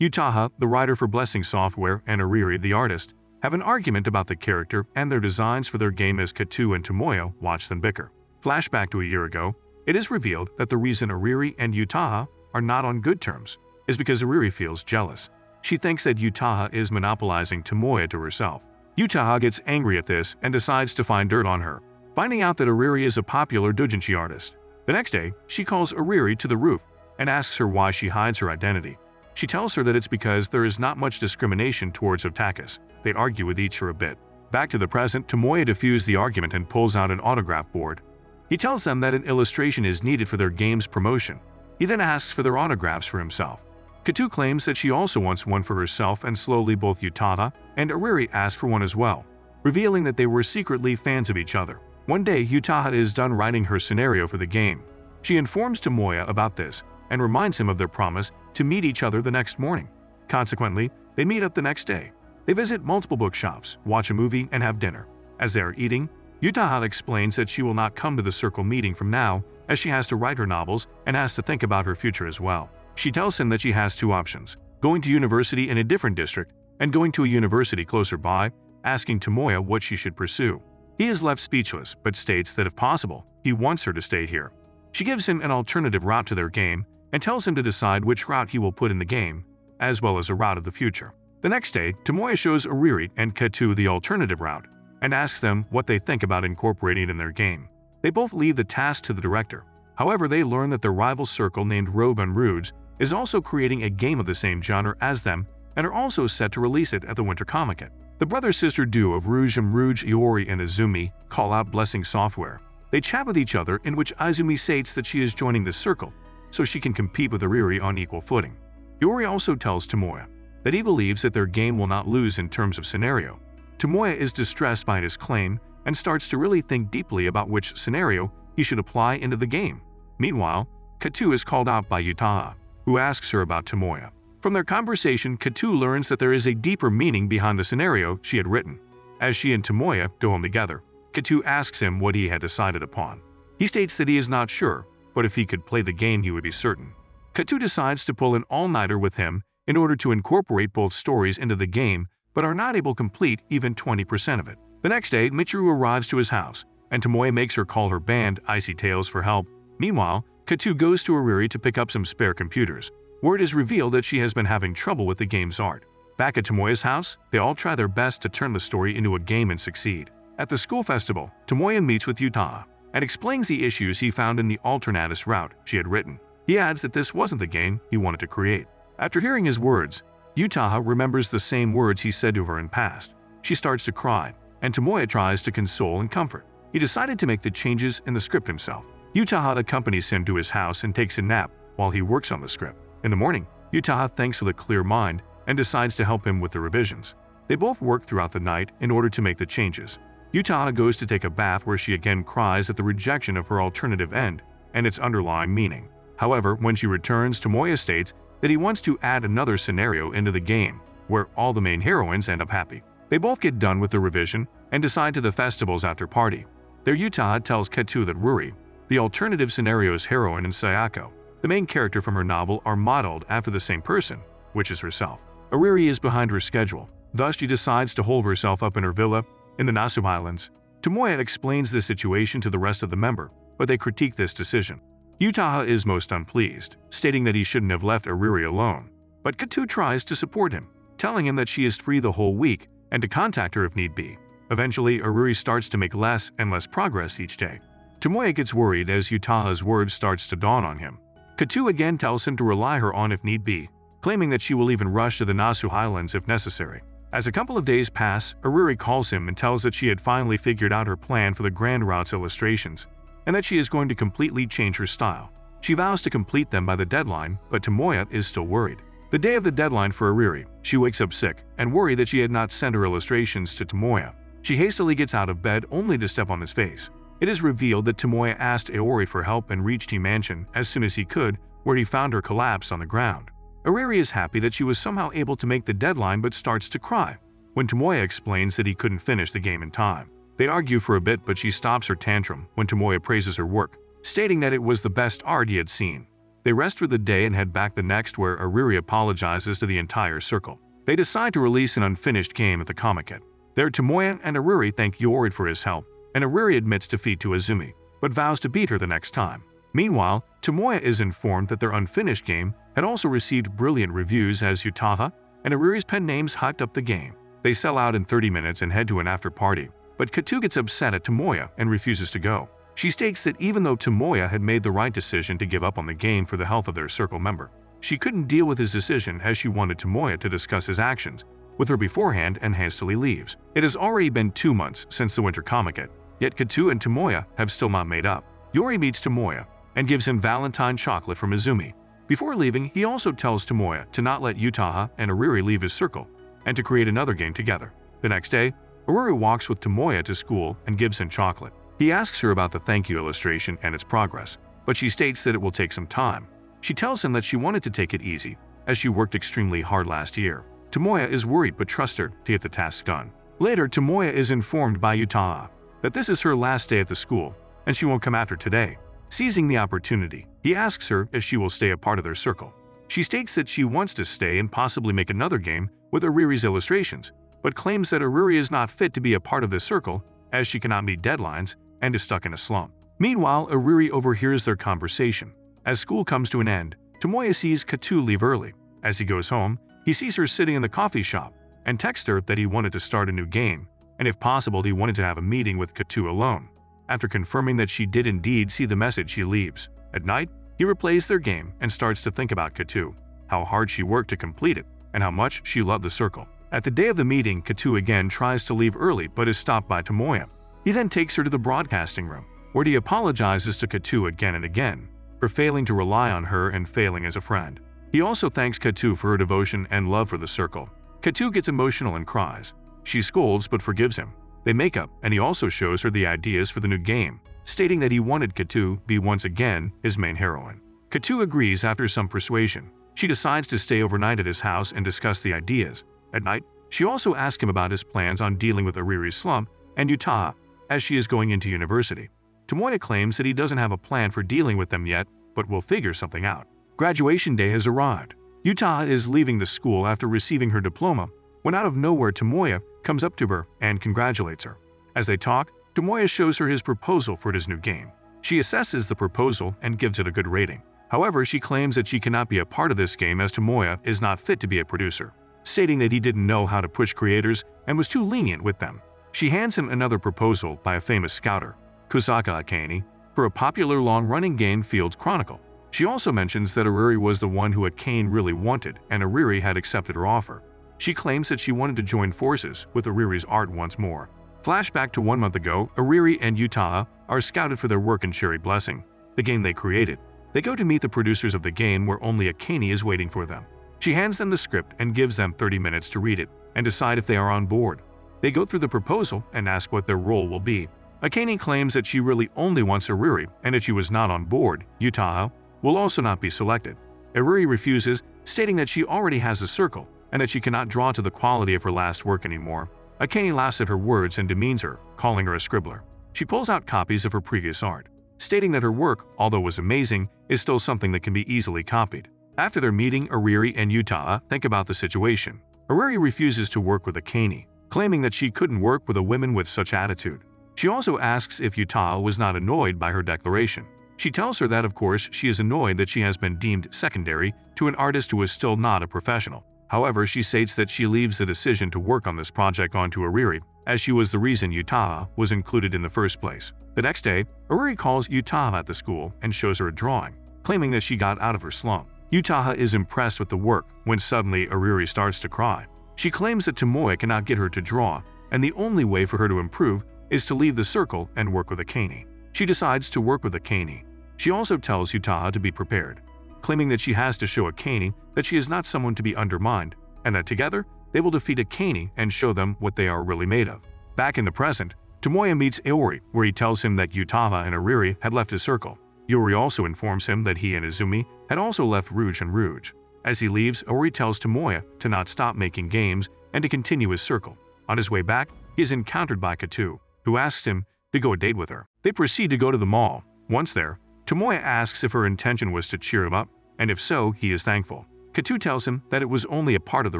Utaha, the writer for Blessing Software, and Eriri, the artist, have an argument about the character and their designs for their game as Kato and Tomoya watch them bicker. Flashback to a year ago, it is revealed that the reason Eriri and Utaha are not on good terms is because Eriri feels jealous. She thinks that Utaha is monopolizing Tomoya to herself. Utaha gets angry at this and decides to find dirt on her, finding out that Eriri is a popular doujinshi artist. The next day, she calls Eriri to the roof and asks her why she hides her identity. She tells her that it's because there is not much discrimination towards otakus. They argue with each for a bit. Back to the present, Tomoya diffuses the argument and pulls out an autograph board. He tells them that an illustration is needed for their game's promotion. He then asks for their autographs for himself. Kato claims that she also wants one for herself, and slowly both Utaha and Eriri ask for one as well, revealing that they were secretly fans of each other. One day, Utaha is done writing her scenario for the game. She informs Tomoya about this and reminds him of their promise to meet each other the next morning. Consequently, they meet up the next day. They visit multiple bookshops, watch a movie, and have dinner. As they are eating, Utaha explains that she will not come to the circle meeting from now, as she has to write her novels and has to think about her future as well. She tells him that she has two options: going to university in a different district and going to a university closer by, asking Tomoya what she should pursue. He is left speechless, but states that if possible, he wants her to stay here. She gives him an alternative route to their game and tells him to decide which route he will put in the game, as well as a route of the future. The next day, Tomoya shows Eriri and Kato the alternative route and asks them what they think about incorporating it in their game. They both leave the task to the director. However, they learn that their rival circle named Robe and Rouge is also creating a game of the same genre as them and are also set to release it at the Winter Comiket. The brother-sister duo of Rouge and Rouge, Iori and Izumi, call out Blessing Software. They chat with each other, in which Izumi states that she is joining the circle so she can compete with Eriri on equal footing. Iori also tells Tomoya that he believes that their game will not lose in terms of scenario. Tomoya is distressed by his claim and starts to really think deeply about which scenario he should apply into the game. Meanwhile, Kato is called out by Utaha, who asks her about Tomoya. From their conversation, Kato learns that there is a deeper meaning behind the scenario she had written. As she and Tomoya go home together, Kato asks him what he had decided upon. He states that he is not sure, but if he could play the game he would be certain. Kato decides to pull an all-nighter with him in order to incorporate both stories into the game, but are not able to complete even 20% of it. The next day, Michiru arrives to his house, and Tomoya makes her call her band, Icy Tales, for help. Meanwhile, Kato goes to Eriri to pick up some spare computers, where it is revealed that she has been having trouble with the game's art. Back at Tomoya's house, they all try their best to turn the story into a game and succeed. At the school festival, Tomoya meets with Utaha and explains the issues he found in the alternatus route she had written. He adds that this wasn't the game he wanted to create. After hearing his words, Utaha remembers the same words he said to her in past. She starts to cry, and Tomoya tries to console and comfort. He decided to make the changes in the script himself. Utaha accompanies him to his house and takes a nap while he works on the script. In the morning, Utaha thanks with a clear mind and decides to help him with the revisions. They both work throughout the night in order to make the changes. Utaha goes to take a bath, where she again cries at the rejection of her alternative end and its underlying meaning. However, when she returns, Tomoya states that he wants to add another scenario into the game, where all the main heroines end up happy. They both get done with the revision and decide to the festival's after party. There, Utaha tells Kato that Ruri, the alternative scenario's heroine, and Sayako, the main character from her novel, are modeled after the same person, which is herself. Eriri is behind her schedule, thus she decides to hold herself up in her villa in the Nasu Islands. Tomoya explains this situation to the rest of the member, but they critique this decision. Utaha is most unpleased, stating that he shouldn't have left Eriri alone, but Kato tries to support him, telling him that she is free the whole week and to contact her if need be. Eventually, Eriri starts to make less and less progress each day. Tomoya gets worried as Utaha's words starts to dawn on him. Kato again tells him to rely her on if need be, claiming that she will even rush to the Nasu Highlands if necessary. As a couple of days pass, Eriri calls him and tells that she had finally figured out her plan for the Grand Route's illustrations, and that she is going to completely change her style. She vows to complete them by the deadline, but Tomoya is still worried. The day of the deadline for Eriri, she wakes up sick and worried that she had not sent her illustrations to Tomoya. She hastily gets out of bed only to step on his face. It is revealed that Tomoya asked Aoi for help and reached T Mansion as soon as he could, where he found her collapsed on the ground. Eriri is happy that she was somehow able to make the deadline, but starts to cry when Tomoya explains that he couldn't finish the game in time. They argue for a bit, but she stops her tantrum when Tomoya praises her work, stating that it was the best art he had seen. They rest for the day and head back the next, where eriri apologizes to the entire circle. They decide to release an unfinished game at the Comiket. There, Tomoya and eriri thank Yori for his help, and eriri admits defeat to Azumi, but vows to beat her the next time. Meanwhile, Tomoya is informed that their unfinished game had also received brilliant reviews, as Yutaha and eriri's pen names hyped up the game. They sell out in 30 minutes and head to an after-party, but Katu gets upset at Tomoya and refuses to go. She states that even though Tomoya had made the right decision to give up on the game for the health of their circle member, she couldn't deal with his decision, as she wanted Tomoya to discuss his actions with her beforehand, and hastily leaves. It has already been 2 months since the Winter Comiket, yet Katu and Tomoya have still not made up. Yori meets Tomoya and gives him Valentine chocolate from Izumi. Before leaving, he also tells Tomoya to not let Yutaha and eriri leave his circle, and to create another game together. The next day, eriri walks with Tomoya to school and gives him chocolate. He asks her about the thank you illustration and its progress, but she states that it will take some time. She tells him that she wanted to take it easy, as she worked extremely hard last year. Tomoya is worried but trusts her to get the task done. Later, Tomoya is informed by Yutaha that this is her last day at the school, and she won't come after today. Seizing the opportunity, he asks her if she will stay a part of their circle. She states that she wants to stay and possibly make another game with eriri's illustrations, but claims that eriri is not fit to be a part of this circle, as she cannot meet deadlines and is stuck in a slump. Meanwhile, eriri overhears their conversation. As school comes to an end, Tomoya sees Katu leave early. As he goes home, he sees her sitting in the coffee shop and texts her that he wanted to start a new game, and if possible he wanted to have a meeting with Katu alone. After confirming that she did indeed see the message, he leaves. At night, he replays their game and starts to think about Katu, how hard she worked to complete it, and how much she loved the circle. At the day of the meeting, Katu again tries to leave early but is stopped by Tomoya. He then takes her to the broadcasting room, where he apologizes to Katu again and again for failing to rely on her and failing as a friend. He also thanks Katu for her devotion and love for the circle. Katu gets emotional and cries. She scolds but forgives him. They make up, and he also shows her the ideas for the new game, stating that he wanted Katu be once again his main heroine. Katu agrees after some persuasion. She decides to stay overnight at his house and discuss the ideas. At night, she also asks him about his plans on dealing with eriri's slump and Yutaha, as she is going into university. Tomoya claims that he doesn't have a plan for dealing with them yet, but will figure something out. Graduation day has arrived. Yutaha is leaving the school after receiving her diploma, when out of nowhere Tomoya comes up to her and congratulates her. As they talk, Tomoya shows her his proposal for his new game. She assesses the proposal and gives it a good rating. However, she claims that she cannot be a part of this game as Tomoya is not fit to be a producer, stating that he didn't know how to push creators and was too lenient with them. She hands him another proposal by a famous scouter, Kusaka Akane, for a popular long-running game, Fields Chronicle. She also mentions that eriri was the one who Akane really wanted, and eriri had accepted her offer. She claims that she wanted to join forces with eriri's art once more. Flashback to 1 month ago, eriri and Yutaha are scouted for their work in Cherry Blessing, the game they created. They go to meet the producers of the game, where only Akane is waiting for them. She hands them the script and gives them 30 minutes to read it and decide if they are on board. They go through the proposal and ask what their role will be. Akane claims that she really only wants eriri, and if she was not on board, Yutaha will also not be selected. Eriri refuses, stating that she already has a circle and that she cannot draw to the quality of her last work anymore. Akane laughs at her words and demeans her, calling her a scribbler. She pulls out copies of her previous art, stating that her work, although was amazing, is still something that can be easily copied. After their meeting, eriri and Yutaha think about the situation. Eriri refuses to work with Akane, claiming that she couldn't work with a woman with such attitude. She also asks if Yutaha was not annoyed by her declaration. She tells her that of course she is annoyed that she has been deemed secondary to an artist who is still not a professional. However, she states that she leaves the decision to work on this project onto eriri, as she was the reason Yutaha was included in the first place. The next day, eriri calls Yutaha at the school and shows her a drawing, claiming that she got out of her slump. Yutaha is impressed with the work when suddenly eriri starts to cry. She claims that Tomoya cannot get her to draw, and the only way for her to improve is to leave the circle and work with Akane. She decides to work with Akane. She also tells Yutaha to be prepared, claiming that she has to show Akane that she is not someone to be undermined, and that together they will defeat Akane and show them what they are really made of. Back in the present, Tomoya meets Iori, where he tells him that Yutaha and eriri had left his circle. Iori also informs him that he and Izumi had also left Rouge and Rouge. As he leaves, Iori tells Tomoya to not stop making games and to continue his circle. On his way back, he is encountered by Katu, who asks him to go a date with her. They proceed to go to the mall. Once there, Tomoya asks if her intention was to cheer him up, and if so, he is thankful. Katsu tells him that it was only a part of the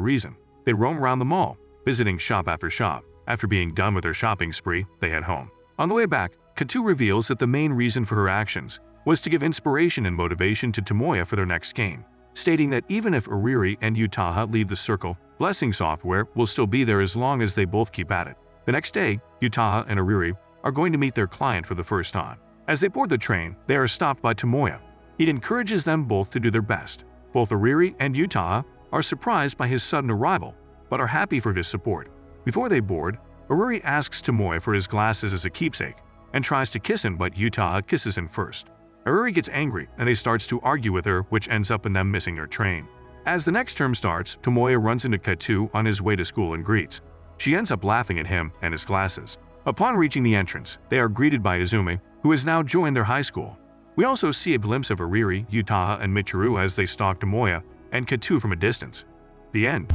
reason. They roam around the mall, visiting shop after shop. After being done with their shopping spree, they head home. On the way back, Katsu reveals that the main reason for her actions was to give inspiration and motivation to Tomoya for their next game, stating that even if Eriri and Utaha leave the circle, Blessing Software will still be there as long as they both keep at it. The next day, Utaha and Eriri are going to meet their client for the first time. As they board the train, they are stopped by Tomoya. He encourages them both to do their best. Both Eriri and Utaha are surprised by his sudden arrival, but are happy for his support. Before they board, Eriri asks Tomoya for his glasses as a keepsake and tries to kiss him, but Utaha kisses him first. Eriri gets angry and he starts to argue with her, which ends up in them missing their train. As the next term starts, Tomoya runs into Katsu on his way to school and greets. She ends up laughing at him and his glasses. Upon reaching the entrance, they are greeted by Izumi, who has now joined their high school. We also see a glimpse of Eriri, Utaha, and Michiru as they stalk Tomoya and Katsu from a distance. The end.